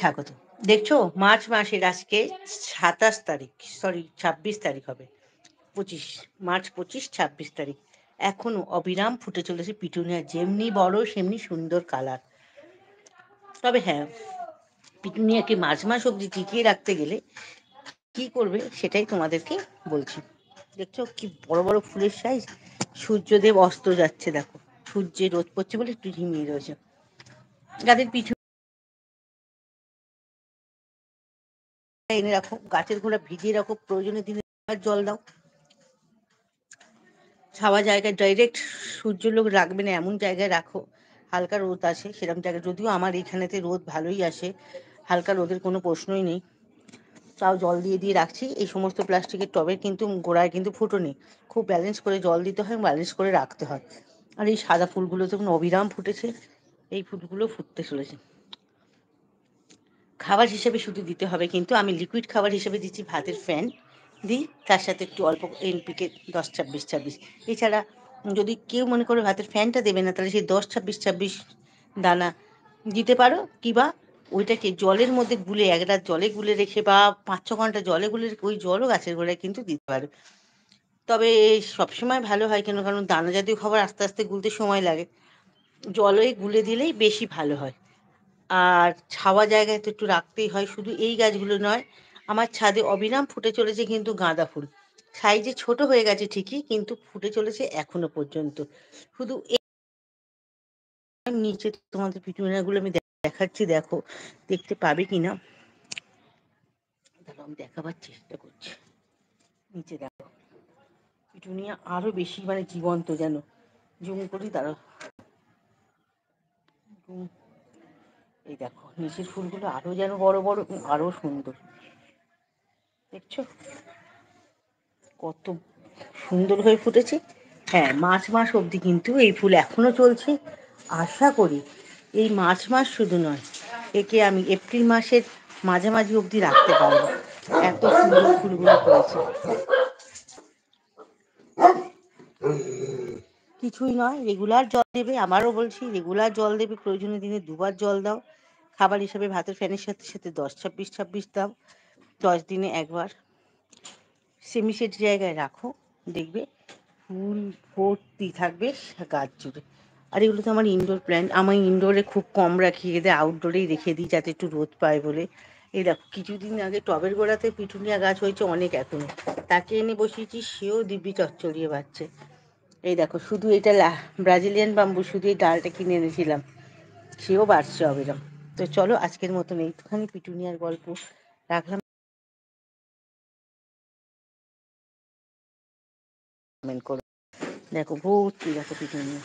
স্বাগত। দেখছো মার্চ মাসের আজকে ২৭ তারিখ, সরি ২৬ তারিখ হবে। ২৫ মার্চ ২৫, ২৬ তারিখ। এখনো অবিরাম ফুটে চলেছে পিটুনিয়া, যেমনি বড় সেমনি সুন্দর কালার। তবে হ্যাঁ, পিটুনিয়াকে মার্চ মাস অব্দি টিকিয়ে রাখতে গেলে কি করবে সেটাই তোমাদেরকে বলছি। দেখছো কি বড় বড় ফুলের সাইজ। সূর্যদেব অস্ত যাচ্ছে, দেখো সূর্যে রোদ পড়ছে বলে একটু ঝিমিয়ে রয়েছে। যাদের পিছু এনে রাখো, গাছের গোড়া ভিজিয়ে রাখো, প্রয়োজনে দিনে জল দাও। ছাওয়া জায়গায় ডাইরেক্ট সূর্যলোক রাখবে না, এমন জায়গায় রাখো হালকা রোদ আসে সেরকম জায়গায়। যদিও আমার এখানেতে রোদ ভালোই আসে, হালকা রোদের কোনো প্রশ্নই নেই, তাও জল দিয়ে দিয়ে রাখছি। এই সমস্ত প্লাস্টিকের টবের কিন্তু গোড়ায় কিন্তু ফুটো নেই, খুব ব্যালেন্স করে জল দিতে হয়, ব্যালেন্স করে রাখতে হয়। আর এই সাদা ফুলগুলো তখন অবিরাম ফুটেছে, এই ফুলগুলো ফুটতে চলেছে। খাবার হিসেবে শুধু দিতে হবে, কিন্তু আমি লিকুইড খাবার হিসেবে দিচ্ছি ভাতের ফ্যান দিই, তার সাথে একটু অল্প এনপিকে 10-26-26। এছাড়া যদি কেউ মনে করে ভাতের ফ্যানটা দেবে না, তাহলে সেই 10-26-26 দানা দিতে পারো, কিবা ওইটাকে জলের মধ্যে গুলে, এক রাত জলে গুলে রেখে বা 5-6 ঘন্টা জলে গুলে রেখে ওই জলও গাছের গোড়ায় কিন্তু দিতে পারো। তবে সবসময় ভালো হয় কেন, কারণ দানা জাতীয় খাবার আস্তে আস্তে গুলতে সময় লাগে, জলে গুলে দিলেই বেশি ভালো হয়। আর ছাওয়া জায়গায় তো একটু রাখতেই হয়। শুধু এই গাছগুলো নয়, আমার ছাদে অবিরাম ফুটে চলেছে কিন্তু গাঁদা ফুল। সাইজে ছোট হয়ে গেছে ঠিকই, কিন্তু ফুটে চলেছে এখনো পর্যন্ত। শুধু নিচে তোমাদের পিটুনিয়া গুলো আমি দেখাচ্ছি, দেখো দেখতে পাবে কিনা, আমি দেখাবার চেষ্টা করছি। নিচে দেখো পিটুনিয়া আরো বেশি মানে জীবন্ত, যেন জুম করি, দাঁড়াও। এই দেখো নিচের ফুলগুলো আরো যেন বড় বড়, আরো সুন্দর। দেখছো কত সুন্দর হয়ে ফুটেছে। হ্যাঁ, মার্চ মাস অবধি কিন্তু এই ফুল এখনো চলছে। আশা করি এই মার্চ মাস শুধু নয়, একে আমি এপ্রিল মাসের মাঝামাঝি অবধি রাখতে পারবো, এত সুন্দর ফুলগুলো হয়েছে। কিছুই নয়, রেগুলার জল দেবে, আমারও বলছি রেগুলার জল দেবে, প্রয়োজনে দিনে 2বার জল দাও। খাবার হিসেবে ভাতের ফ্যানের সাথে সাথে 10-26-26 দাও, 10 দিনে 1বার। সেমি সেট জায়গায় রাখো, দেখবে ফুল ভর্তি থাকবে গাছ জুড়ে। আর এগুলো তো আমার ইনডোর প্ল্যান্ট, আমি ইনডোরে খুব কম রাখি, এদের আউটডোরেই রেখে দিই যাতে একটু রোদ পায় বলে। এই দেখো কিছুদিন আগে টবের গোড়াতে পিটুনিয়া গাছ হয়েছে অনেক, এখনো তাকে এনে বসিয়েছি, সেও দিব্যি চচ্চড়িয়ে বাড়ছে। এই দেখো শুধু এটা ব্রাজিলিয়ান বাম্বু, শুধু এই ডালটা কিনে এনেছিলাম, সেও বাড়ছে অবিরাম। তো চলো আজকের মতন এইটুখানি পিটুনিয়ার গল্প রাখলাম। কমেন্ট করো, দেখো ভর্তি, দেখো পিটুনিয়া।